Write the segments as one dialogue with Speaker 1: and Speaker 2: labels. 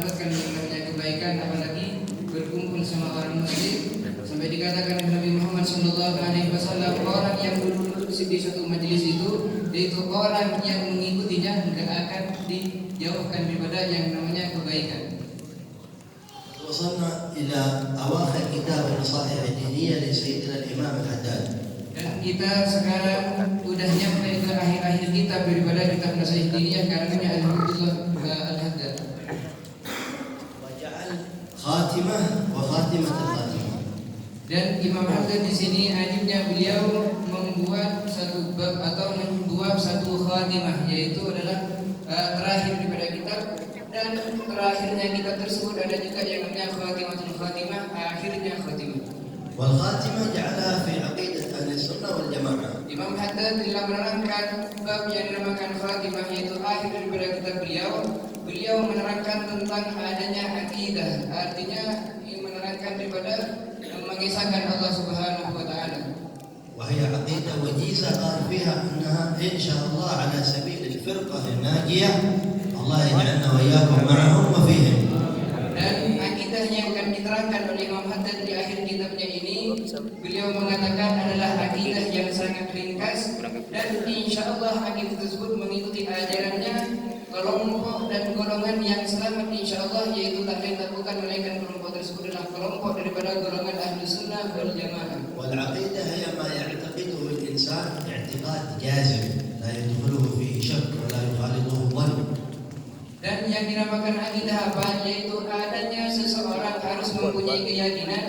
Speaker 1: mendapatkan yang namanya kebaikan, apalagi berkumpul sama orang muslim. Sampai dikatakan Nabi Muhammad SAW, orang yang duduk di satu majelis itu orang yang mengikutinya tidak akan dijauhkan daripada yang namanya kebaikan.
Speaker 2: وصلنا إلى أواخر كتاب النصائح الدينية لسيدنا الإمام الحداد.
Speaker 1: Dan kita sekarang udah nyampe ke akhir-akhir kitab daripada kitab nasihat diniyah karangannya Al-Haddad.
Speaker 2: وجعل خاتمة وخاتمة الخاتمة.
Speaker 1: Dan Imam Haddad di sini adibnya beliau membuat satu bab atau membuat satu khatimah, yaitu adalah terakhir daripada kitab. Dan terakhirnya kitab tersebut ada juga yang namanya khatimatul khatimah, akhirnya khatimah.
Speaker 2: والخاتمة جعلها في عقيدة أهل السنة والجماعة.
Speaker 1: Imam Haddad telah menerangkan bab yang dinamakan khatimah, yaitu akhir daripada kitab beliau. Beliau menerangkan tentang adanya akidah, artinya menerangkan daripada mengisahkan Allah Subhanahu wa taala.
Speaker 2: وهي عقيدة وجيزة قال فيها أنها إن شاء الله على سبيل الفرقة الناجية. الله يجعلنا وإياكم معهم وفيهم.
Speaker 1: Dan akidah yang akan diterangkan oleh Imam Haddad di akhir kitabnya ini, beliau mengatakan adalah akidah yang sangat ringkas, dan insya Allah akidah tersebut mengikuti ajarannya kelompok dan golongan yang selamat insya Allah, yaitu tak lain tak bukan melainkan kelompok tersebut adalah kelompok daripada golongan ahlu sunnah wal jamaah.
Speaker 2: والعقيدة هي ما يعتقده الإنسان اعتقاد جازم لا يدخله فيه شك ولا يخالطه ظن.
Speaker 1: Dan yang dinamakan akidah apa? Yaitu adanya seseorang harus mempunyai keyakinan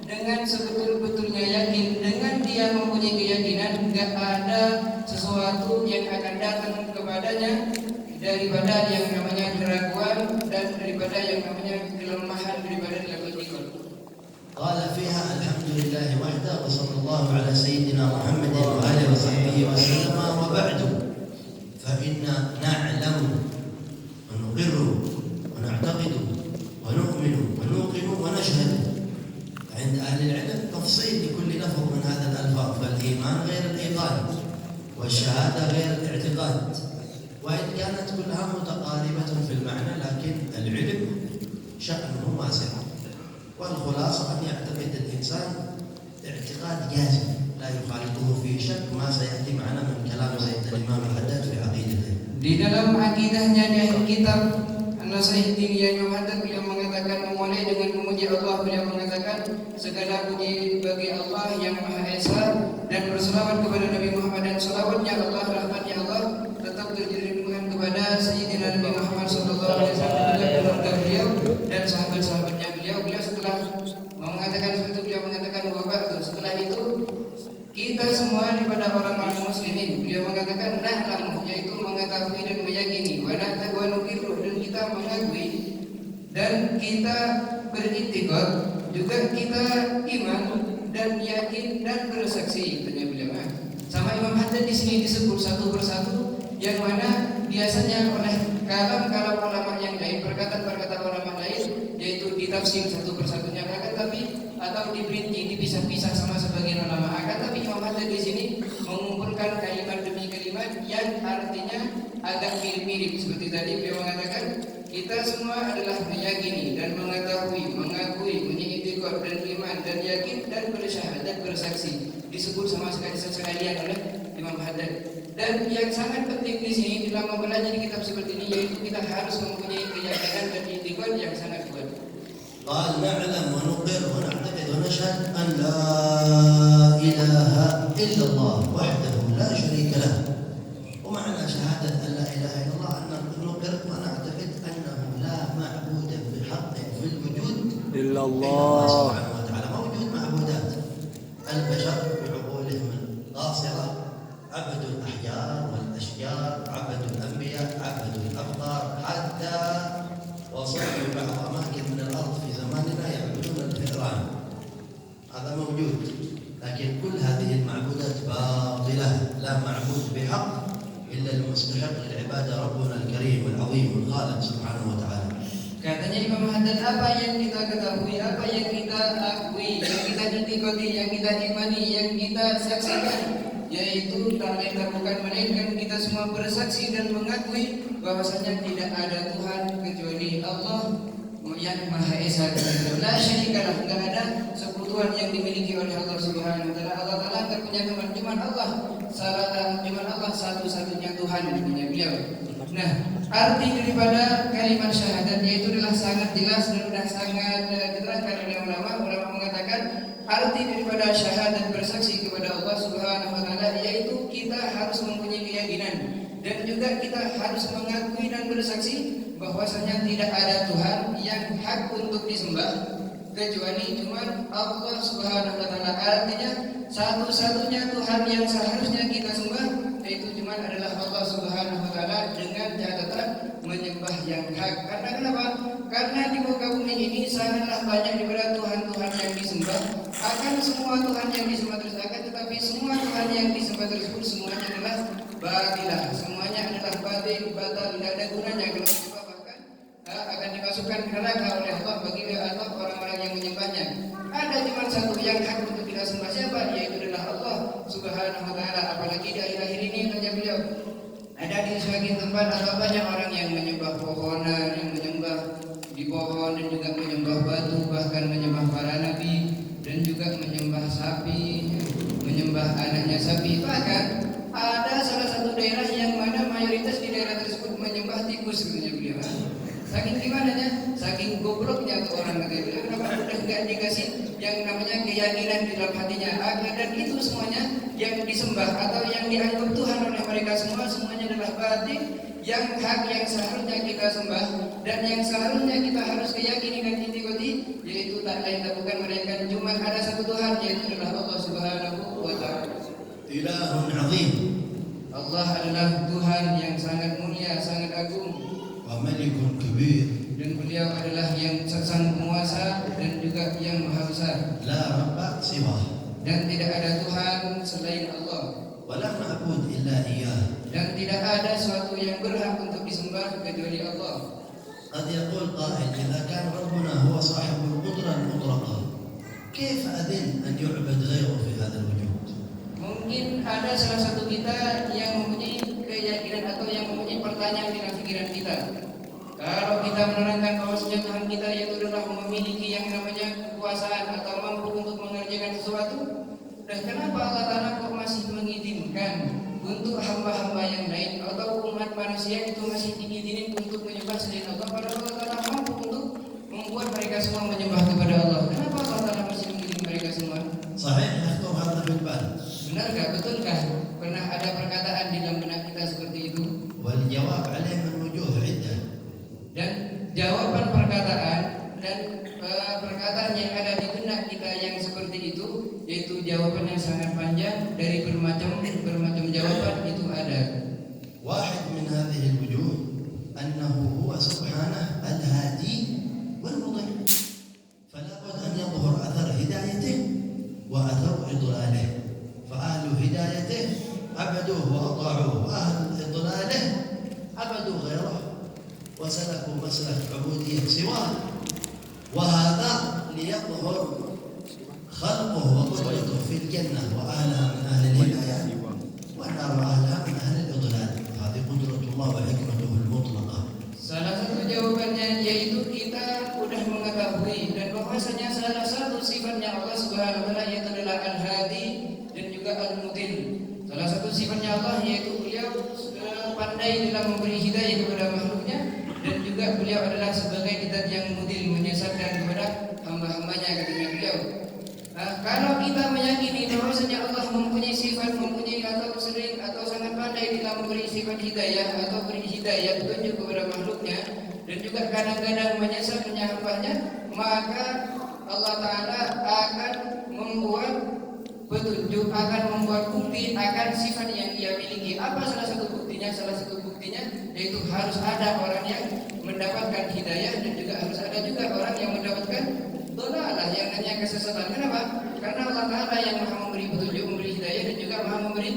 Speaker 1: dengan sebetul-betulnya yakin. Dengan dia mempunyai keyakinan, tidak ada sesuatu yang akan datang kepadanya daripada yang namanya keraguan dan daripada yang namanya kelemahan daripada dalam iman.
Speaker 2: قال فيها الحمد لله وحده وصلى الله على سيدنا محمد وآله وصحبه وسلم وبعد فإنا نعلم ونقر ونعتقد ونؤمن ونوقن ونشهد. عند أهل العلم تفصيل لكل لفظ من هذا الألفاظ، فالإيمان غير الإيقان والشهادة غير الاعتقاد، وإن كانت كلها متقاربة في المعنى لكن العلم شأنه واسع. والخلاصة أن يعتقد الإنسان اعتقاد جازم لا يخالطه فيه شك، ما سيأتي معنا من كلام سيد الإمام الحداد في عقيدته.
Speaker 1: Di dalam akidahnya di akhir kitab Nasihat Diniyah Imam Haddad beliau mengatakan, memulai dengan memuji Allah, beliau mengatakan segala puji bagi Allah yang Maha Esa, dan berselawat kepada Nabi Muhammad, dan selawatnya Allah, rahmatnya Allah tetap terjadikan kepada Sayyidina Nabi Muhammad SAW, keluarga beliau dan sahabat-sahabatnya beliau. Beliau setelah mengatakan seperti beliau mengatakan bahwa setelah itu kita semua daripada orang-orang muslimin, beliau mengatakan na'lamu, yaitu mengetahui dan meyakini, wa nuqiru, dan kita mengakui dan kita beriktikad, juga kita iman dan yakin dan bersaksi, tanya beliau. Sama Imam Haddad di sini disebut satu persatu, yang mana biasanya oleh kalam-kalam ulama yang lain, perkataan-perkataan ulama lain, yaitu ditafsir satu persatunya, akan tapi atau diperinci, dipisah-pisah sama sebagian ulama. Akan tapi Imam Haddad di sini mengumpulkan kalimat demi kalimat yang artinya agak mirip-mirip. Seperti tadi beliau mengatakan, kita semua adalah meyakini dan mengetahui, mengakui, mengiktikad dan iman dan yakin dan bersyahadat, bersaksi, disebut sama sekalian oleh Imam Haddad. Dan yang sangat penting di sini dalam mempelajari kitab seperti ini, yaitu kita harus mempunyai keyakinan dan iktikad yang sangat kuat.
Speaker 2: قال نعلم ونقر ونعتقد ونشهد أن لا إله إلا الله وحده لا شريك له. ومعنى شهادة أن لا إله إلا الله أن نقر ونعتقد أنه لا معبود بحق في الوجود إلا الله سبحانه وتعالى. موجود معبودات البشر بعقولهم القاصرة، عبدوا الأحجار والأشجار، عبدوا الأنبياء، عبدوا الأبقار، حتى وصلوا بعض أماكن من الأرض في زماننا يعبدون الفئران. هذا موجود، لكن كل هذه المعبودات باطلة، لا معبود بحق إلا المستحق للعبادة ربنا الكريم العظيم الخالق سبحانه وتعالى.
Speaker 1: Katanya Imam Haddad, apa yang kita ketahui, apa yang kita akui, yang kita iktikadi, yang kita imani, yang kita saksikan, yaitu tak lain tak bukan melainkan kita semua bersaksi dan mengakui bahwasanya tidak ada Tuhan kecuali Allah, yang Maha Esa. La syarikalah, enggak ada sekutuan yang dimiliki oleh Allah Subhanahu wa taala. Allah taala enggak punya teman, cuma Allah. Cuma Allah satu-satunya Tuhan punya beliau. Nah, arti daripada kalimat syahadat yaitu adalah sangat jelas dan sudah sangat diterangkan oleh ulama. Ulama mengatakan arti daripada syahadat bersaksi kepada Allah Subhanahu wa taala yaitu kita harus mempunyai keyakinan dan juga kita harus mengakui dan bersaksi bahwasanya tidak ada Tuhan yang hak untuk disembah kecuali cuma Allah Subhanahu wa taala. Artinya satu-satunya Tuhan yang seharusnya kita sembah yaitu cuma adalah Allah Subhanahu wa taala dengan catatan menyembah yang hak. Karena kenapa? Karena di muka bumi ini sangatlah banyak daripada Tuhan-Tuhan yang disembah. Akan semua Tuhan yang disembah terus akan, tetapi semua Tuhan yang disembah tersebut semuanya adalah batilah. Semuanya adalah batil, batal, tidak ada gunanya kalau disembah, bahkan akan dimasukkan ke neraka oleh Allah bagi atau orang-orang yang menyembahnya. Ada cuma satu yang hak untuk kita sembah, siapa? Yaitu adalah Allah Subhanahu wa taala. Apalagi di akhir-akhir ini tanya beliau, ada di sebagian tempat atau banyak orang yang menyembah pohonan, yang menyembah di pohon dan juga menyembah batu, bahkan menyembah para nabi dan juga menyembah sapi, menyembah anaknya sapi. Bahkan ada salah satu daerah yang mana mayoritas di daerah tersebut menyembah tikus, katanya beliau. Saking gimananya, saking gobloknya tuh orang, katanya beliau. Kenapa udah nggak dikasih yang namanya keyakinan di dalam hatinya? Dan itu semuanya yang disembah atau yang dianggap Tuhan oleh mereka semuanya adalah batil. Yang hak yang seharusnya kita sembah dan yang seharusnya kita harus keyakini dan ikuti yaitu tak lain tak bukan melainkan cuma ada satu Tuhan, yaitu adalah Allah Subhanahu wa taala.
Speaker 2: Ilahun azim.
Speaker 1: Allah adalah Tuhan yang sangat mulia, sangat agung.
Speaker 2: Wa malikun kabir.
Speaker 1: Dan beliau adalah yang sang penguasa dan juga yang maha besar.
Speaker 2: La rabba siwah.
Speaker 1: Dan tidak ada Tuhan selain Allah.
Speaker 2: Wa la ma'bud illa iyyah.
Speaker 1: Dan tidak ada sesuatu yang berhak untuk disembah kecuali Allah.
Speaker 2: قد يقول قائل إذا كان ربنا هو صاحب القدرة المطلقة كيف أذن أن يعبد غيره في هذا الوجود؟
Speaker 1: Mungkin ada salah satu kita yang mempunyai keyakinan atau yang mempunyai pertanyaan di dalam pikiran kita. Kalau kita menerangkan bahwasanya Tuhan kita yaitu adalah memiliki yang namanya kekuasaan atau mampu untuk mengerjakan sesuatu, dan kenapa Allah Ta'ala kok masih mengizinkan untuk hamba-hamba yang lain atau umat manusia itu masih diizinin untuk menyembah selain Allah, padahal Allah Ta'ala mampu untuk membuat mereka semua menyembah kepada Allah? Kenapa Allah Ta'ala masih mengizinkan mereka semua?
Speaker 2: صحيح يخطر هذا في البال.
Speaker 1: Benarkah, betulkah pernah ada perkataan di dalam benak kita seperti itu?
Speaker 2: والجواب عليه من وجوه عدة.
Speaker 1: Dan jawaban perkataan dan perkataan yang ada di benak kita yang seperti itu, yaitu jawaban yang sangat panjang dari bermacam jawaban itu ada.
Speaker 2: واحد من هذه الوجوه أنه هو سبحانه الهادي والمضل، فلا بد أن يظهر أثر هدايته وأثر إضلاله، فأهل هدايته عبدوه وأطاعوه، وأهل إضلاله عبدوا غيره وسلكوا مسلك عبودية سواه، وهذا ليظهر خلقه وقدرته في الجنة وأهلها من أهل الهداية والنار وأهلها من أهل الإضلال. هذه قدرة الله وحكمته المطلقة.
Speaker 1: Salah satu jawabannya yaitu kita sudah mengetahui dan bahwasanya salah satu sifatnya Allah Subhanahu wa taala yaitu adalah Al-Hadi dan juga Al-Mudil. Salah satu sifatnya Allah yaitu beliau pandai dalam memberi hidayah kepada makhluknya, dan juga beliau adalah sebagai zat yang mudil, menyesatkan kepada hamba-hambanya, katanya beliau. Kalau kita meyakini bahwasanya Allah mempunyai sifat, mempunyai atau sering atau sangat pandai dalam memberi sifat hidayah atau beri hidayah petunjuk kepada makhluknya, dan juga kadang-kadang menyesatkan hambanya, maka Allah Ta'ala akan membuat petunjuk, akan membuat bukti akan sifat yang ia miliki. Apa salah satu buktinya? Salah satu buktinya yaitu harus ada orang yang mendapatkan hidayah dan juga harus ada juga orang yang mendapatkan dolalah, yang hanya kesesatan. Kenapa? Karena Allah Ta'ala yang maha memberi petunjuk, memberi hidayah dan juga maha memberi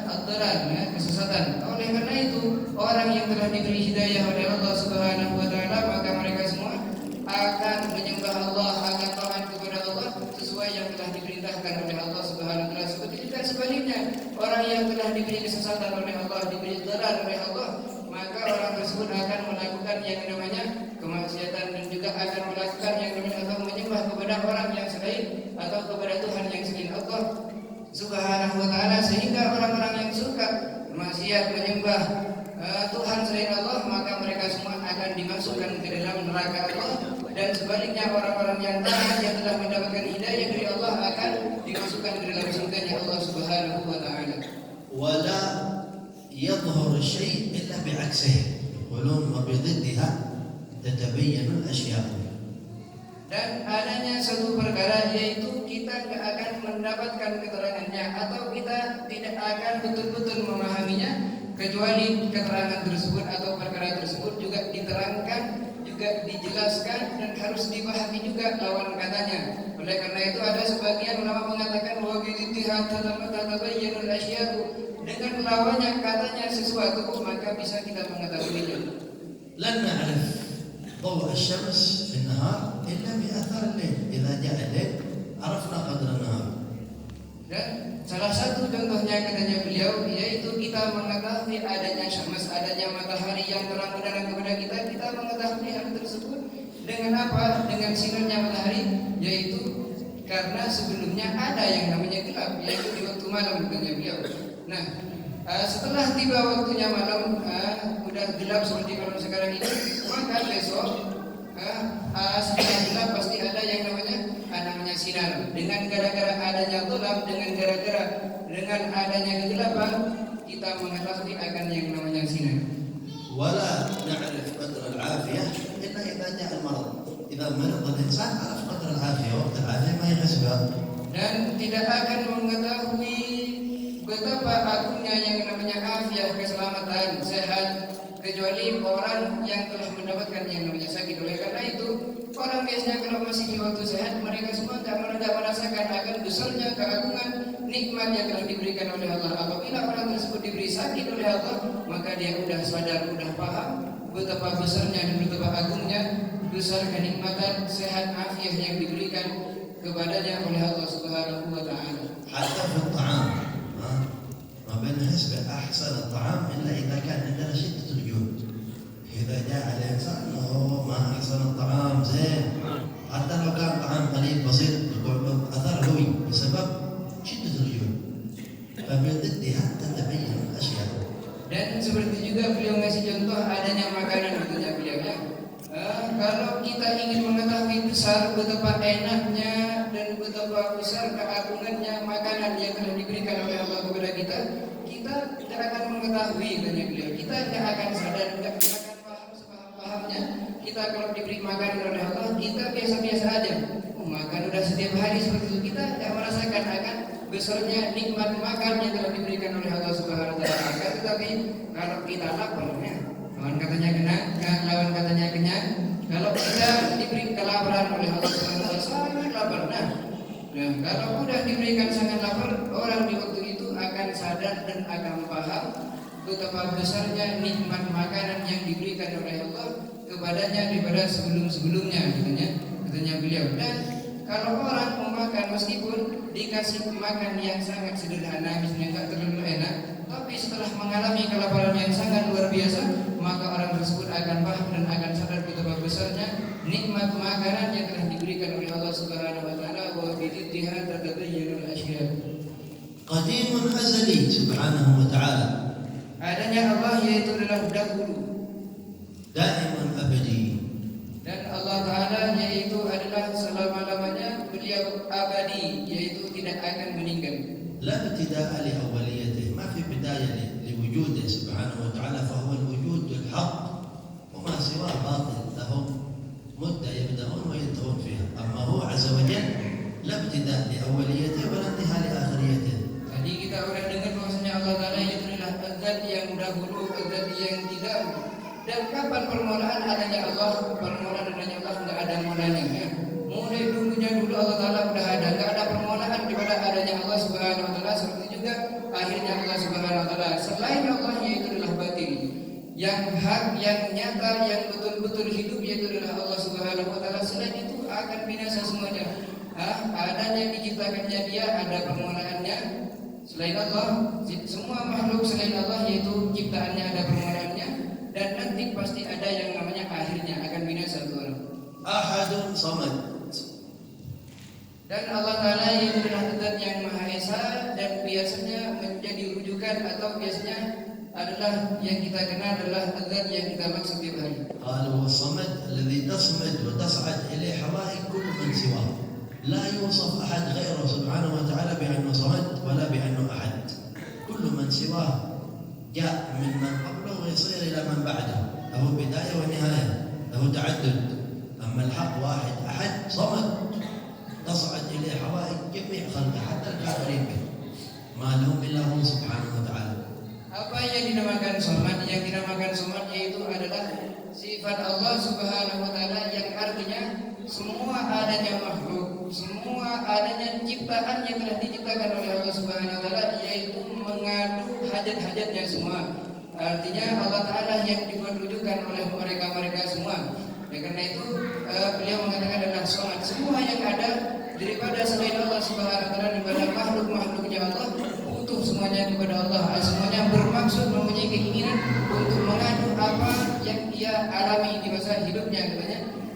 Speaker 1: ad-dalal, kesesatan. Oleh karena itu, orang yang telah diberi hidayah oleh Allah Subhanahu wa taala, maka mereka semua akan menyembah Allah, akan taat kepada Allah sesuai yang telah diperintahkan oleh Allah Subhanahu wa taala. Seperti juga sebaliknya, orang yang telah diberi kesesatan oleh Allah, diberi dalal oleh Allah, maka orang tersebut akan melakukan yang namanya kemaksiatan dan juga juga akan melakukan yang namanya atau menyembah kepada orang yang selain atau kepada Tuhan yang selain Allah Subhanahu wa taala, sehingga orang-orang yang suka maksiat menyembah Tuhan selain Allah, maka mereka semua akan dimasukkan ke dalam neraka Allah. Dan sebaliknya orang-orang yang taat yang telah mendapatkan hidayah dari Allah akan dimasukkan ke dalam surganya Allah Subhanahu wa taala.
Speaker 2: ولا يظهر الشيء إلا بعكسه يقولون وبضدها تتبين الأشياء.
Speaker 1: Dan adanya satu perkara yaitu kita tidak akan mendapatkan keterangannya atau kita tidak akan betul-betul memahaminya kecuali keterangan tersebut atau perkara tersebut juga diterangkan, juga dijelaskan dan harus dipahami juga lawan katanya. Oleh karena itu ada sebagian ulama mengatakan bahwa bi'ittihad tatabayyanul asya'u, dengan lawannya katanya sesuatu maka bisa kita mengetahuinya.
Speaker 2: لن نعرف ضوء الشمس في النهار إلا بآثار الليل. إذا جاء الليل عرفنا قدر النهار.
Speaker 1: Dan salah satu contohnya katanya beliau yaitu kita mengetahui adanya syams, adanya matahari yang terang benderang kepada kita, kita mengetahui hal tersebut dengan apa? Dengan sinarnya matahari, yaitu karena sebelumnya ada yang namanya gelap, yaitu di waktu malam katanya beliau. Nah, setelah tiba waktunya malam, udah gelap seperti malam sekarang ini, maka besok setelah gelap pasti ada yang namanya sinar. Dengan gara-gara adanya gelap, dengan adanya kegelapan, kita mengetahui akan yang namanya sinar.
Speaker 2: ولا نعرف قدر العافية إلا إذا جاء المرض. إذا مرض الإنسان عرف قدر العافية، وقت العافية ما يحسبها.
Speaker 1: Dan tidak akan mengetahui betapa agungnya yang namanya afiah, keselamatan, sehat, kecuali orang yang telah mendapatkan yang namanya sakit. Oleh karena itu, orang biasanya kalau masih di waktu sehat, mereka semua tidak merasakan akan besarnya keagungan nikmat yang telah diberikan oleh Allah. Apabila orang tersebut diberi sakit oleh Allah, maka dia sudah sadar, sudah paham betapa besarnya dan betapa agungnya besar kenikmatan sehat afiah yang diberikan kepadanya oleh Allah Subhanahu wa taala.
Speaker 2: حتى في الطعام ما بنحسب أحسن الطعام إلا إذا كان عندنا شدة الجوع. إذا جاء الإنسان أنه ما أحسن الطعام زين، حتى لو كان طعام قليل بسيط يقول أثر قوي بسبب شدة الجوع. فبضدها تتبين الأشياء.
Speaker 1: Dan seperti juga beliau ngasih contoh adanya makanan gitu ya beliau ya. Kalau kita ingin mengetahui besar betapa enaknya dan betapa besar keagungannya makanan yang telah diberikan oleh Allah kepada kita, kita tidak akan mengetahui katanya beliau. Kita tidak akan sadar, tidak akan paham sepaham-pahamnya. Kita kalau diberi makanan oleh Allah, kita biasa-biasa aja. Makan udah setiap hari seperti itu, kita tidak merasakan akan besarnya nikmat makan yang telah diberikan oleh Allah Subhanahu wa taala. Tetapi kalau kita lapar ya, lawan katanya kenyang. Kalau kita diberi kelaparan oleh Allah Subhanahu wa taala, sangat lapar. Nah, kalau sudah diberikan sangat lapar, orang di waktu itu akan sadar dan akan paham betapa besarnya nikmat makanan yang diberikan oleh Allah kepadanya daripada sebelum-sebelumnya katanya beliau. Dan kalau orang memakan meskipun dikasih makan yang sangat sederhana, misalnya tidak terlalu enak, tapi setelah mengalami kelaparan yang sangat luar biasa, maka orang tersebut akan paham dan akan sadar betapa besarnya nikmat makanan yang telah diberikan oleh Allah Subhanahu wa taala. Wa bi'ittihad tatabayyanul asya'.
Speaker 2: قديم أزلي سبحانه وتعالى.
Speaker 1: Adanya Allah yaitu adalah dahulu,
Speaker 2: دائم أبدي.
Speaker 1: dan Allah Ta'ala yaitu adalah selama-lamanya, beliau abadi, yaitu tidak akan meninggal.
Speaker 2: لا ابتداء لأوليته، ما في بداية لوجوده سبحانه وتعالى، فهو الوجود الحق وما سواه باطل، لهم مدة يبدأون وينتهون فيها. أما هو عز وجل لا ابتداء لأوليته ولا انتهاء لآخريته.
Speaker 1: Tadi kita sudah dengar bahwasanya Allah Ta'ala yaitu adalah zat yang dahulu, zat yang tidak. Dan kapan permulaan adanya Allah? Permulaan adanya Allah tidak ada mulanya. Mulai dulunya dulu Allah Ta'ala sudah ada, tidak ada permulaan daripada adanya Allah Subhanahu wa taala. Seperti juga akhirnya Allah Subhanahu wa taala. Selain Allah yaitu adalah batin, yang hak, yang nyata, yang betul-betul hidup yaitu adalah Allah Subhanahu wa taala. Selain itu akan binasa semuanya. Adanya diciptakannya dia, ada permulaannya. Selain Allah, semua makhluk selain Allah yaitu ciptaannya ada permulaannya, dan nanti pasti ada yang namanya akhirnya akan binasa tuh orang.
Speaker 2: Ahadun samad.
Speaker 1: Dan Allah Ta'ala itu adalah zat yang Maha Esa, dan biasanya menjadi rujukan atau biasanya adalah yang kita kenal adalah zat yang kita maksud tiap hari.
Speaker 2: قال هو الصمد الذي تصمد وتصعد إليه حوائج كل من سواه. لا يوصف أحد غيره سبحانه وتعالى بأنه صمد ولا بأنه أحد. كل من سواه جاء من قبله ويصير إلى من بعده، له بداية ونهاية، له تعدد. أما الحق واحد أحد صمد تصعد إليه حوائج جميع خلقه حتى الكافرين به، ما لهم إلا هو سبحانه وتعالى.
Speaker 1: Apa yang dinamakan somad? Yang dinamakan somad yaitu adalah sifat Allah Subhanahu wa Ta'ala yang artinya semua adanya makhluk, semua adanya ciptaan yang telah diciptakan oleh Allah Subhanahu wa Ta'ala, yaitu mengadu hajat-hajatnya semua. Artinya Allah Ta'ala yang dibuat rujukan oleh mereka-mereka semua. Karena itu beliau mengatakan adalah somad. Semua yang ada daripada selain Allah Subhanahu wa Ta'ala, daripada makhluk-makhluknya Allah, butuh semuanya kepada Allah. Semuanya bermaksud mempunyai keinginan untuk mengadu apa yang dia alami di masa hidupnya,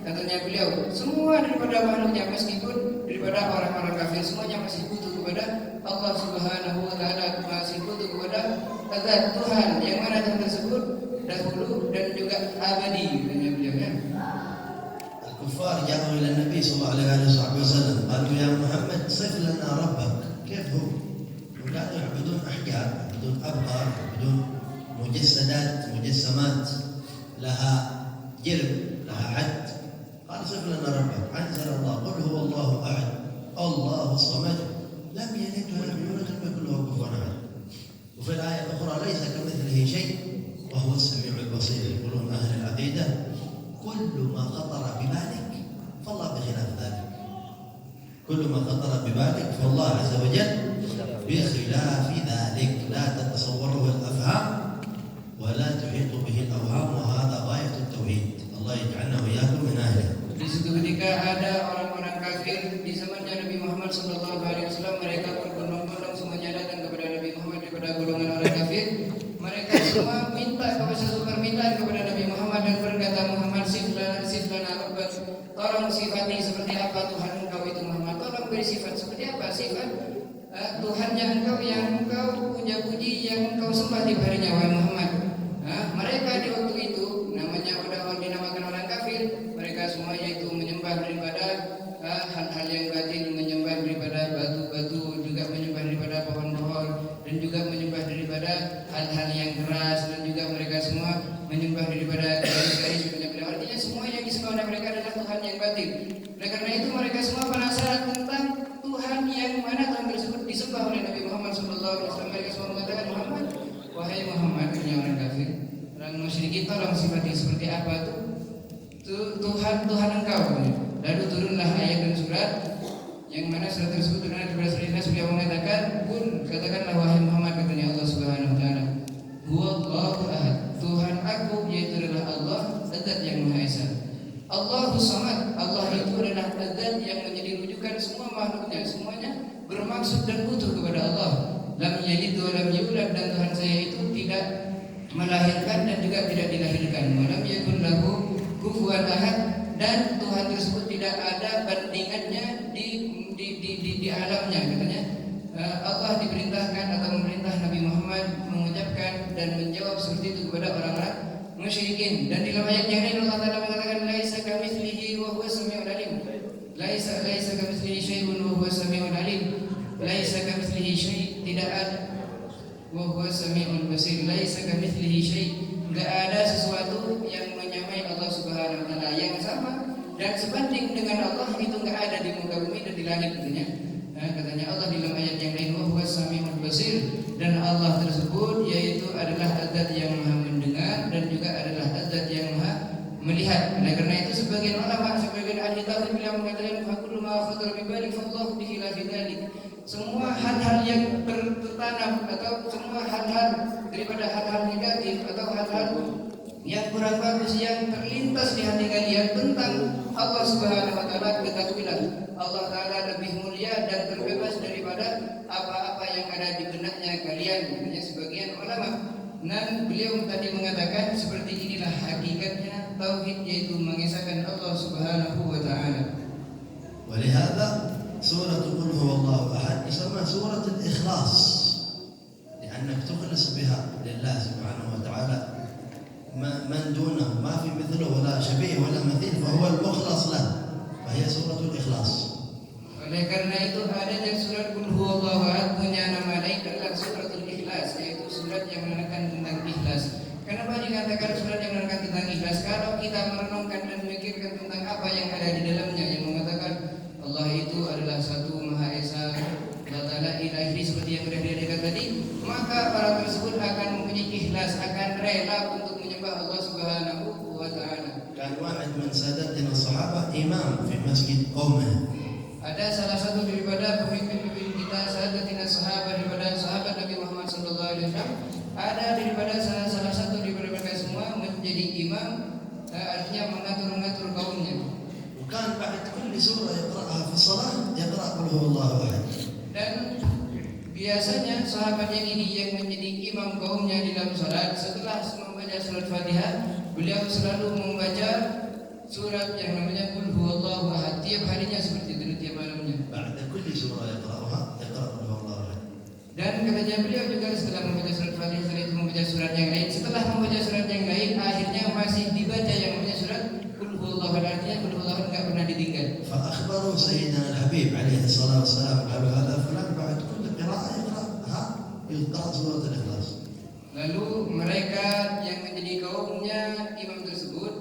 Speaker 1: katanya beliau. Semua daripada makhluknya, meskipun daripada orang-orang kafir, semuanya masih butuh kepada Allah Subhanahu wa Ta'ala, masih butuh kepada zat Tuhan yang mana Tuhan tersebut dahulu dan juga abadi, katanya beliau ya.
Speaker 2: الكفار جاءوا إلى النبي صلى الله عليه وسلم قالوا يا محمد صف لنا ربك. كيف هو؟ كانوا يعبدون أحجار، يعبدون أبقار، يعبدون مجسمات لها جرم، لها حد. قال صف لنا ربك. أنزل الله قل هو الله أحد الله الصمد لم يلد ولم يولد ولم يكن له كفوا أحد. وفي الآية الأخرى ليس كمثله شيء وهو السميع البصير. يقولون أهل العقيدة كل ما خطر ببالك فالله بخلاف ذلك. كل ما خطر ببالك فالله عز وجل بخلاف ذلك. لا تتصوره الأفهام ولا تحيط به الأوهام، وهذا غاية التوحيد. الله يجعلنا وإياكم من أهله.
Speaker 1: Di situ ketika ada orang-orang kafir di zamannya Nabi Muhammad SAW, mereka berbondong-bondong semuanya datang kepada Nabi Muhammad daripada golongan orang kafir. Mereka semua minta satu permintaan kepada Nabi Muhammad dan berkata, Muhammad siflana rabbak, tolong sifati seperti apa Tuhan engkau itu Muhammad. Tolong beri sifat seperti apa sifat Tuhannya engkau yang engkau puja-puji, yang engkau sembah di harinya wahai Muhammad. Mereka di waktu itu namanya udah dinamakan orang kafir. Mereka semuanya itu menyembah daripada hal-hal yang batin, menyembah daripada batu-batu, juga menyembah daripada pohon-pohon, dan juga menyembah daripada hal-hal yang keras, dan juga mereka semua menyembah daripada garis-garis. Artinya semua yang disembah oleh mereka adalah Tuhan yang batin. Oleh karena itu mereka semua penasaran tentang Tuhan yang mana Tuhan tersebut disembah oleh Nabi Muhammad SAW. Mereka semua mengatakan, Muhammad, wahai Muhammad, ini orang kafir, orang musyrikin, tolong sifati seperti apa Tuhan engkau. Lalu turunlah ayat dan surat yang mana surat tersebut terkena daripada surat beliau mengatakan, pun katakanlah wahai Muhammad, katanya Allah Subhanahu wa Ta'ala, Huwallahu ahad, Tuhan aku yaitu adalah Allah, zat yang Maha Esa. Allahus Samad, Allah itu adalah zat yang menjadi rujukan semua makhluknya, semuanya bermaksud dan butuh kepada Allah. Lam yalid wa lam yulad, dan Tuhan saya itu tidak melahirkan dan juga tidak dilahirkan. Walam yakun lahu kufuwan ahad, dan Tuhan tersebut tidak ada bandingannya di alamnya, katanya. Allah diperintahkan atau memerintah Nabi Muhammad mengucapkan dan menjawab seperti itu kepada orang-orang musyrikin. Dan di dalam ayat yang lain Allah Ta'ala mengatakan, laisa kamitslihi wa huwas samiul alim. Laisa kamitslihi syai'un wa huwas samiul alim. Laisa kamitslihi syai', tidak ada. Wa huwas samiul basir. Laisa kamitslihi syai', enggak ada sesuatu yang menyamai Allah Subhanahu wa Ta'ala, yang sama dan sebanding dengan Allah itu enggak ada di muka bumi dan di langit, katanya Allah di dalam ayat yang lain, wa huwas samiul basir, dan Allah tersebut yaitu adalah zat yang Maha mendengar dan juga adalah zat yang Maha melihat. Oleh karena itu sebagian ulama, sebagian ahli tauhid beliau mengatakan, fa kullu ma khatara bi balik fallahu bihi la dzalik. Semua hal-hal yang tertanam atau semua hal-hal daripada hal-hal negatif atau hal-hal yang kurang bagus yang terlintas di hati kalian tentang Allah Subhanahu wa Ta'ala, ketahuilah Allah Ta'ala lebih mulia dan terbebas daripada apa-apa yang ada di benaknya kalian, katanya sebagian ulama. Dan beliau tadi mengatakan seperti inilah hakikatnya tauhid, yaitu mengesahkan Allah Subhanahu wa taala.
Speaker 2: ولهذا سورة قل هو الله أحد يسمى سورة الإخلاص، لأنك تخلص بها لله سبحانه وتعالى من دونه، ما في مثله ولا شبيه ولا مثيل، فهو المخلص له، فهي سورة الإخلاص.
Speaker 1: Oleh karena itu adanya surat Qul Huwallahu Ahad punya nama lain adalah suratul Ikhlas, yaitu surat yang menerangkan tentang ikhlas. Kenapa dikatakan surat yang menerangkan tentang ikhlas? Kalau kita merenungkan dan memikirkan tentang apa yang ada di dalamnya, yang mengatakan Allah itu adalah satu Maha Esa, la ilaha illallah, seperti yang sudah dikatakan tadi, maka orang tersebut akan mempunyai ikhlas, akan rela untuk menyembah Allah Subhanahu wa taala.
Speaker 2: كان واحد من سادتنا الصحابة إمام في مسجد قومه.
Speaker 1: Ada salah satu daripada pemimpin-pemimpin kita, sahabatina sahabat, daripada sahabat Nabi Muhammad sallallahu alaihi wasallam, ada daripada salah satu daripada mereka semua menjadi imam, artinya mengatur kaumnya.
Speaker 2: وكان بعد كل سورة يقرأها في الصلاة يقرأ قل هو الله أحد.
Speaker 1: Dan biasanya sahabat yang ini yang menjadi imam kaumnya di dalam salat, setelah membaca surat Fatihah, beliau selalu membaca surat yang namanya Qul Huwallahu Ahad tiap harinya seperti itu, tiap malamnya.
Speaker 2: بعد كل سورة يقرأها يقرأ قل هو الله أحد.
Speaker 1: Dan katanya beliau juga setelah membaca surat Fatihah, setelah itu membaca surat yang lain. Setelah membaca surat yang lain, akhirnya masih dibaca yang namanya surat Qul Huwallahu Ahad, artinya Qul Huwallahu Ahad enggak pernah ditinggal.
Speaker 2: فأخبروا سيدنا الحبيب عليه الصلاة والسلام قالوا هذا فلان بعد كل قراءة يقرأ سورة الإخلاص.
Speaker 1: Lalu mereka yang menjadi kaumnya imam tersebut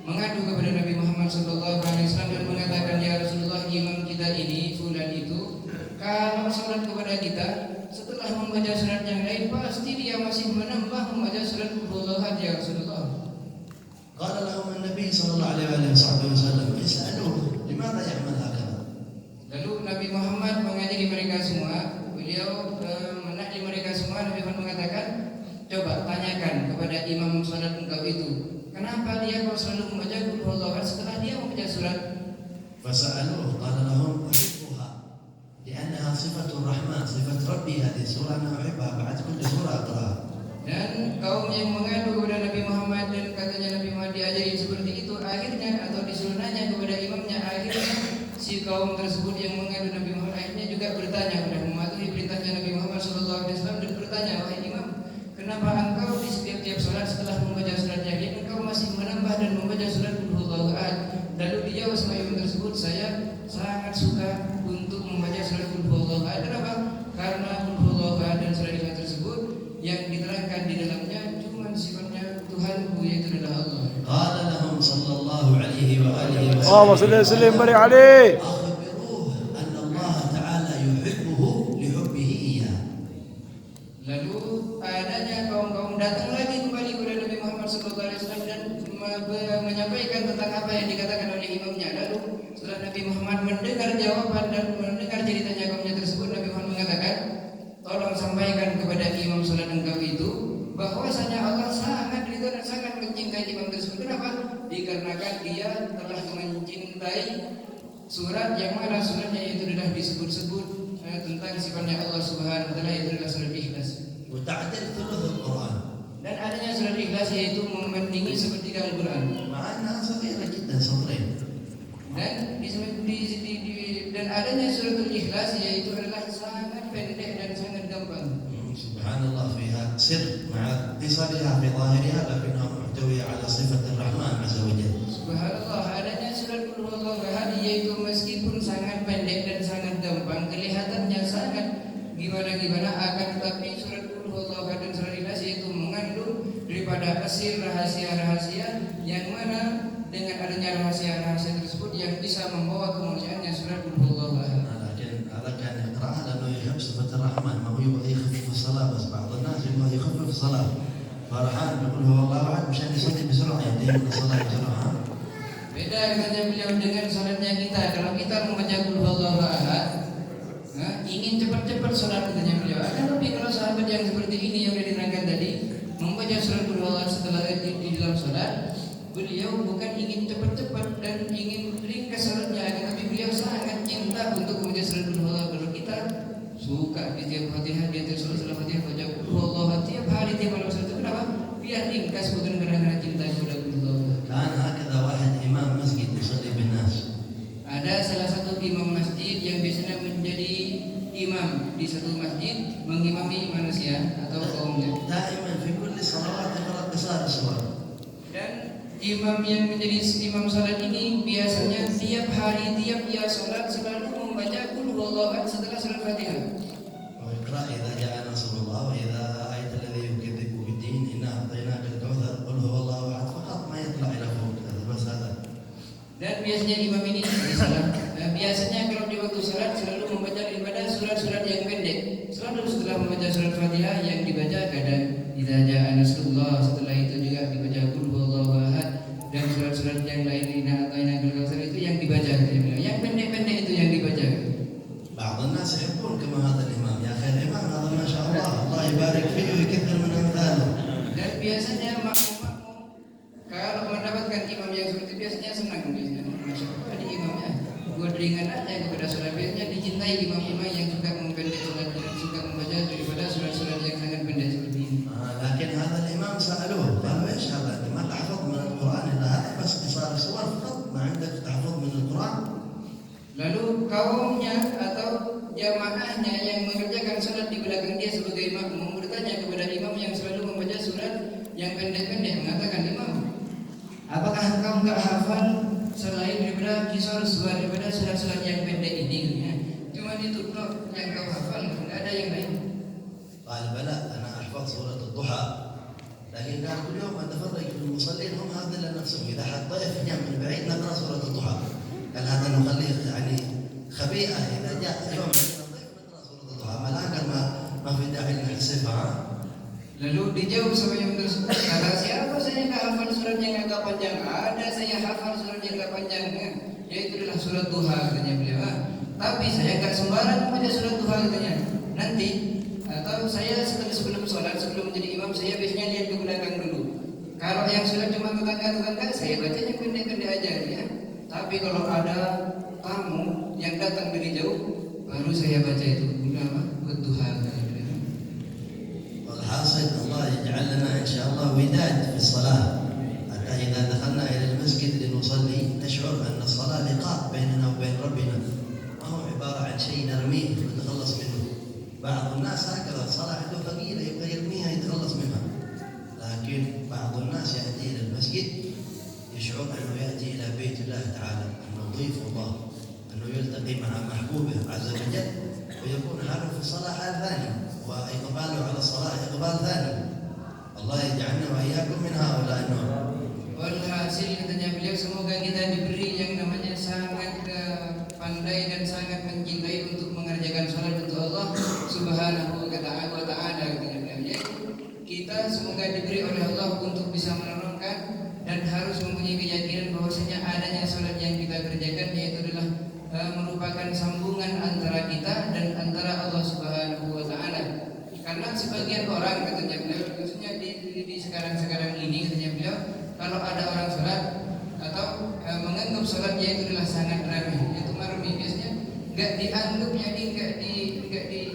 Speaker 1: mengadu kepada Nabi Muhammad sallallahu alaihi wasallam dan mengatakan, ya Rasulullah, imam kita ini fulan itu kalau salat kepada kita setelah membaca surat yang lain pasti dia masih menambah membaca surat Qul Huwallahu Ahad, ya Rasulullah.
Speaker 2: قال لهم النبي صلى الله عليه وصحبه وسلم اسألوه لماذا يعمل هكذا.
Speaker 1: Lalu Nabi Muhammad mengajari mereka semua, beliau menakli mereka semua. Nabi Muhammad mengatakan, coba tanyakan kepada imam salat engkau itu, kenapa dia kok selalu membaca Qul Huwallahu Ahad setelah dia membaca surat.
Speaker 2: فسألوه قال لهم أحبها لأنها صفة الرحمن صفة ربي، هذه السورة أنا أحبها بعد كل سورة أقرأها.
Speaker 1: Dan kaum yang mengadu kepada Nabi Muhammad dan katanya Nabi Muhammad diajari seperti itu, akhirnya atau disuruh nanya kepada imamnya, akhirnya si kaum tersebut yang mengadu Nabi Muhammad akhirnya juga bertanya kepada mematuhi perintahnya Nabi Muhammad SAW dan bertanya, wahai imam, kenapa engkau di setiap salat setelah membaca surat yang lain engkau masih menambah dan membaca surat Qul Huwallahu Ahad? Lalu dijawab sama imam tersebut, saya sangat suka untuk membaca surat Qul Huwallahu Ahad. Kenapa? Karena Qul Huwallahu Ahad dan surat Ikhlas tersebut yang diterangkan di dalamnya cuma sifatnya Tuhanku, yaitu adalah Allah.
Speaker 2: قال لهم صلى الله عليه وآله
Speaker 3: اللهم صل وسلم وبارك عليه.
Speaker 2: أخبروه أن الله تعالى يحبه لحبه إياه.
Speaker 1: Lalu adanya kaum-kaum datang lagi kembali kepada Nabi Muhammad SAW dan menyampaikan tentang apa yang dikatakan oleh imamnya. Lalu setelah Nabi Muhammad mendengar jawaban dan mendengar ceritanya kaumnya tersebut, Nabi Muhammad mengatakan, tolong sampaikan kepada imam salat engkau itu bahwasanya Allah sangat ridho dan sangat mencintai imam tersebut. Kenapa? Dikarenakan dia telah mencintai surat yang mana suratnya itu sudah disebut-sebut tentang sifatnya Allah Subhanahu wa taala, yaitu adalah surat Ikhlas.
Speaker 2: وتعدل ثلث القرآن.
Speaker 1: Dan adanya surat Ikhlas yaitu membandingi sepertiga Al-Qur'an.
Speaker 2: مع أنها صغيرة جدا سطرين.
Speaker 1: Dan adanya suratul Ikhlas yaitu adalah sangat pendek dan sangat gampang.
Speaker 2: سبحان الله فيها سر مع اتصالها في ظاهرها لكنها محتوية على صفة الرحمن عز وجل.
Speaker 1: Subhanallah, adanya surat Qul Huwallahu Ahad yaitu meskipun sangat pendek dan sangat gampang, kelihatannya sangat gimana-gimana, akan tetapi surat Qul Huwallahu Ahad dan surat Ikhlas yaitu mengandung daripada asir rahasia-rahasia yang mana dengan adanya rahasia-rahasia tersebut yang bisa membawa kemuliaannya surat Qul Huwallahu Ahad.
Speaker 2: لكن هذا كان يقرأها لأنه يحب صفة الرحمن، ما هو يبغى يخفف الصلاة، بس بعض الناس يبغى يخفف الصلاة فرحان يقول هو الله أحد مشان يصلي بسرعة ينتهي من الصلاة بسرعة.
Speaker 1: Beda katanya beliau dengan salatnya kita. Kalau kita membaca Qul Huwallahu Ahad, ingin cepat-cepat salat katanya beliau. Akan tapi kalau sahabat yang seperti ini yang sudah diterangkan tadi membaca surat Qul Huwallahu Ahad setelah di dalam salat, beliau bukan ingin cepat-cepat dan ingin ringkas salatnya, akan tapi beliau sangat cinta untuk membaca surat Qul Huwallahu Ahad. Kalau kita suka di tiap Fatihah, di tiap salat setelah Fatihah baca Qul Huwallahu Ahad tiap hari, tiap malam salat. Kenapa? Biar ringkas, bukan karena cinta kepada Qul Huwallahu Ahad.
Speaker 2: كان
Speaker 1: ada salah satu imam masjid yang biasanya menjadi imam di satu masjid mengimami manusia atau kaumnya.
Speaker 2: دائما في كل الصلوات يقرأ قصار السور.
Speaker 1: Dan imam yang menjadi imam salat ini biasanya tiap hari tiap ia salat selalu membaca qul huwallahu ahad setelah salat Fatihah.
Speaker 2: ويقرأ إذا جاء نصر الله وإذا رأيت الذي يكذب بالدين إنا أعطيناك الكوثر قل هو الله أحد فقط ما يطلع إلى فوق هذا بس هذا.
Speaker 1: Dan biasanya imam ini biasanya kalau di waktu salat selalu membaca daripada surat-surat yang pendek. Selalu setelah membaca surat Fatihah yang dibaca kadang idza jaa nasrullah, setelah itu juga dibaca qul huwallahu ahad, dan surat-surat yang lain inna a'tainakal kautsar itu yang dibaca. Yang pendek-pendek itu yang dibaca.
Speaker 2: بعض الناس يحبون كما هذا الإمام يا أخي الإمام هذا ما شاء الله الله يبارك فيه ويكثر من أمثاله.
Speaker 1: Dan biasanya makmum kalau mendapatkan imam yang seperti itu biasanya senang, biasanya masya Allah di imamnya buat ringan aja kepada sholat. Biasanya dicintai imam-imam yang suka mempendek sholat dan suka membaca daripada surat-surat yang sangat pendek seperti ini.
Speaker 2: لكن هذا الإمام سألوه قالوا إيش هذا أنت ما تحفظ من القرآن إلا هذا بس قصار السور فقط ما عندك تحفظ من القرآن.
Speaker 1: Lalu kaumnya atau jamaahnya yang mengerjakan sholat di belakang dia sebagai makmum bertanya kepada imam yang selalu membaca surat yang pendek-pendek, mengatakan, imam, apakah engkau enggak hafal selain daripada kisah surat, daripada surat-surat yang pendek ini? Cuma itu kok yang kau hafal, enggak ada yang lain.
Speaker 2: قال بلى أنا أحفظ سورة الضحى لكن قال كل يوم أتفرج في المصلين هم هذا لنفسهم إذا حد ضيف جاء من بعيد نقرأ سورة الضحى قال هذا نخليه يعني خبيئة إذا جاء يوم ضيف نقرأ سورة الضحى ما الآن قال ما في داعي نحسبها.
Speaker 1: Lalu dijawab sama yang tersebut, kata siapa saya nggak hafal surat yang agak panjang? Ada, saya hafal surat yang agak panjang, yaitu adalah surat Duha, katanya beliau. Tapi saya nggak sembarang membaca surat Duha, katanya. Nanti atau saya sebelum sholat, sebelum menjadi imam, saya biasanya lihat ke belakang dulu. Kalau yang surat cuma tetangga-tetangga, saya bacanya pendek-pendek aja, ya. Tapi kalau ada tamu yang datang dari jauh, baru saya baca itu buat Duha.
Speaker 2: والحاصل الله يجعل لنا إن شاء الله وداد في الصلاة حتى إذا دخلنا إلى المسجد لنصلي نشعر أن الصلاة لقاء بيننا وبين ربنا ما هو عبارة عن شيء نرميه ونتخلص منه. بعض الناس هكذا الصلاة عنده ثقيلة يبغى يرميها يتخلص منها، لكن بعض الناس يأتي إلى المسجد يشعر أنه يأتي إلى بيت الله تعالى، أنه ضيف الله، أنه يلتقي مع محبوبه عز وجل، ويكون حاله في الصلاة حال ثاني وإقباله على الصلاة إقبال ثاني. الله يجعلنا وإياكم من هؤلاء النوع.
Speaker 1: Walhasil katanya beliau, semoga kita diberi yang namanya sangat pandai dan sangat mencintai untuk mengerjakan salat untuk Allah Subhanahu wa ta'ala, katanya beliau. Kita semoga diberi oleh Allah untuk bisa merenungkan dan harus mempunyai keyakinan bahwasanya adanya salat yang kita kerjakan yaitu adalah merupakan sambungan antara kita dan antara Allah Subhanahu wa ta'ala. Karena sebagian orang, katanya beliau, khususnya di sekarang-sekarang ini, katanya beliau, kalau ada orang salat atau menganggap salatnya itu adalah sangat remeh, itu marmi, biasanya enggak dianggap, jadi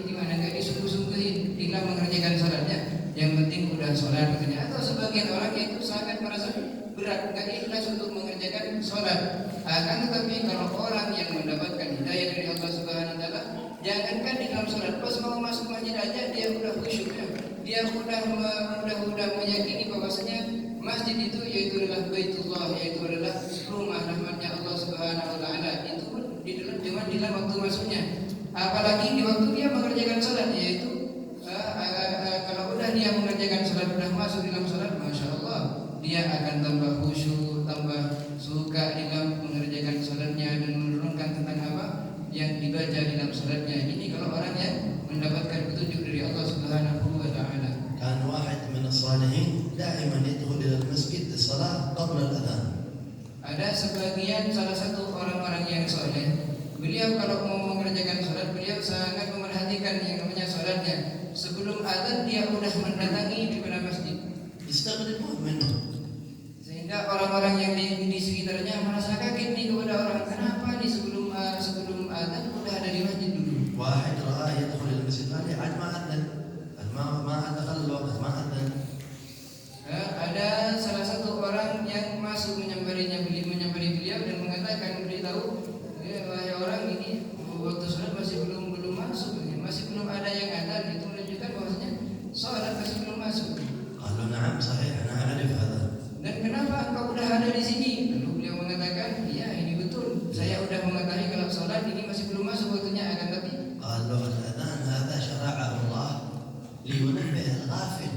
Speaker 1: enggak disungguh-sungguhin dalam mengerjakan salatnya. Yang penting udah salat, katanya. Atau sebagian orang itu sangat merasa berat, enggak ikhlas untuk mengerjakan salat. Akan tetapi kalau orang yang mendapatkan hidayah dari Allah Subhanahu wa taala, jangankan di dalam salat, pas mau masuk masjid aja dia udah khusyuk, ya. Dia udah meyakini bahwasanya masjid itu yaitu adalah Baitullah, yaitu adalah rumah rahmatnya Allah Subhanahu wa taala. Itu pun cuma di dalam waktu masuknya. Apalagi di waktu dia mengerjakan salat, yaitu kalau udah dia mengerjakan salat, udah masuk dalam salat, masya Allah, dia akan tambah khusyuk, tambah suka dalam mengerjakan salatnya dan menurunkan tentang apa yang dibaca dalam salatnya. Ini kalau orang yang mendapatkan petunjuk dari Allah Subhanahu wa taala.
Speaker 2: كان واحد من الصالحين دائما يدخل إلى المسجد للصلاة قبل الأذان.
Speaker 1: Ada sebagian salah satu orang-orang yang soleh, beliau kalau mau mengerjakan salat, beliau sangat memerhatikan yang namanya salatnya. Sebelum azan dia sudah mendatangi di pada masjid.
Speaker 2: يستغربون منه.
Speaker 1: Sehingga orang-orang yang di sekitarnya merasa kaget nih kepada orang, kenapa nih sebelum azan sudah ada di masjid dulu.
Speaker 2: واحد رآه يدخل إلى المسجد قال عاد ما أذن ما دخل الوقت ما أذن.
Speaker 1: Ada salah satu orang yang masuk menyamari beliau dan mengatakan, beritahu
Speaker 2: قال له الأذان هذا شرعه الله لينبه الغافل.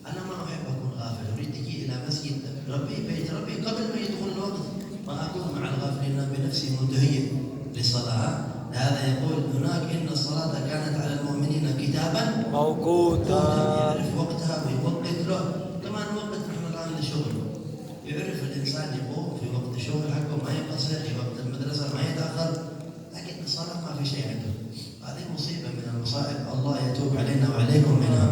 Speaker 2: أنا ما أحب أكون غافل، أريد أجي إلى مسجد ربي بيت ربي قبل ما يدخل الوقت، ما أكون مع الغافلين بنفسي متهيئ للصلاة. هذا يقول هناك إن الصلاة كانت على المؤمنين كتابا
Speaker 3: موقوتا.
Speaker 2: يعرف وقتها ويوقت له. كمان وقت نحن الآن للشغل، يعرف الإنسان يقوم في وقت الشغل حقه، ما يقصر في وقت المدرسة، ما يتأخر، لكن الصلاة ما في شيء عنده. هذه مصيبة من المصائب، الله يتوب علينا وعليكم منها.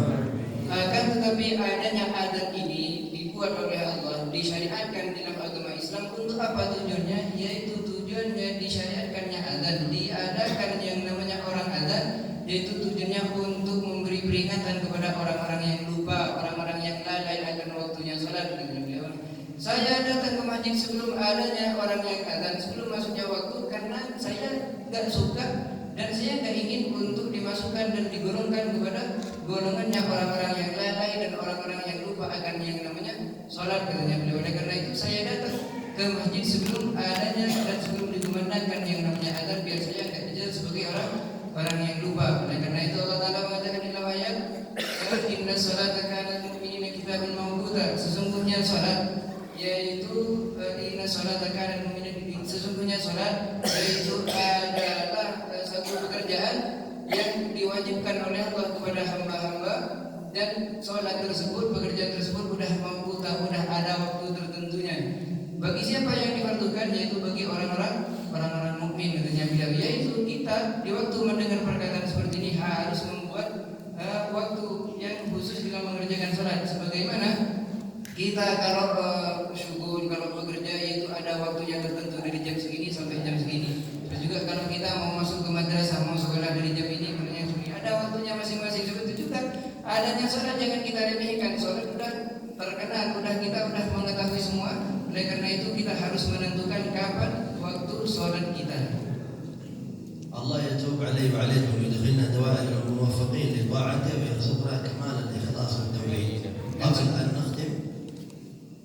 Speaker 1: Akan tetapi adanya adat ini dibuat oleh Allah, disyariatkan dalam agama Islam untuk apa tujuannya? Yaitu tujuannya disyariatkannya azan, diadakan yang namanya orang azan, yaitu tujuannya untuk memberi peringatan kepada orang-orang yang lupa, orang-orang yang lalai akan waktunya salat. Saya datang ke masjid sebelum adanya orang yang azan, sebelum masuknya waktu, karena saya tidak suka dan saya tidak ingin untuk dimasukkan dan digolongkan kepada golongannya orang-orang yang lalai dan orang-orang yang lupa akan yang namanya sholat, katanya beliau. Oleh karena itu saya datang ke masjid sebelum adanya dan sebelum dikumandangkan yang namanya azan, biar saya tidak dijadikan sebagai orang yang lupa. Oleh karena itu Allah Ta'ala mengatakan dalam ayat, inna sholata kanat mu'minina kitaban mawquta, sesungguhnya sholat yaitu inna sholata kanat mu'minina, sesungguhnya sholat yaitu adalah satu pekerjaan yang diwajibkan oleh Allah kepada hamba-hamba, dan sholat tersebut, pekerjaan tersebut sudah mampu, sudah ada waktu tertentunya. Bagi siapa yang difardukan? Yaitu bagi orang-orang mukmin, katanya beliau, yaitu kita di waktu mendengar perkataan seperti ini harus membuat waktu yang khusus dalam mengerjakan sholat. Sebagaimana kita kalau syukur, kalau bekerja, yaitu ada waktu yang tertentu dari jam segini sampai jam segini. Terus juga kalau kita mau masuk ke madrasah, mau sekolah dari jam ini sampai jam segini, ada waktunya masing-masing. Seperti itu juga adanya sholat, jangan kita remehkan. Sholat sudah terkenal, kita sudah mengetahui semua. Oleh karena itu kita harus menentukan kapan waktu sholat kita.
Speaker 2: الله يتوب علي وعليكم ويدخلنا دوائر الموفقين لطاعته ويرزقنا كمال الإخلاص والتوحيد. قبل أن نختم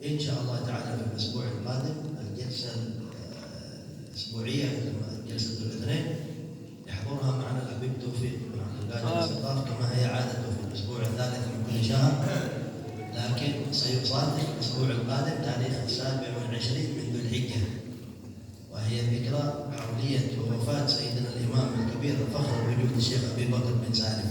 Speaker 2: إن شاء الله تعالى في الأسبوع القادم الجلسة الأسبوعية، جلسة الاثنين، يحضرها معنا الحبيب توفيق بن عبد القادر السقاف كما هي عادته في الأسبوع الثالث من كل شهر، لكن سيصادف الأسبوع القادم تاريخ 27 من ذو الحجة، وهي ذكرى حولية ووفاة سيدنا الإمام الكبير الفخر الوجود الشيخ أبي بكر بن سالم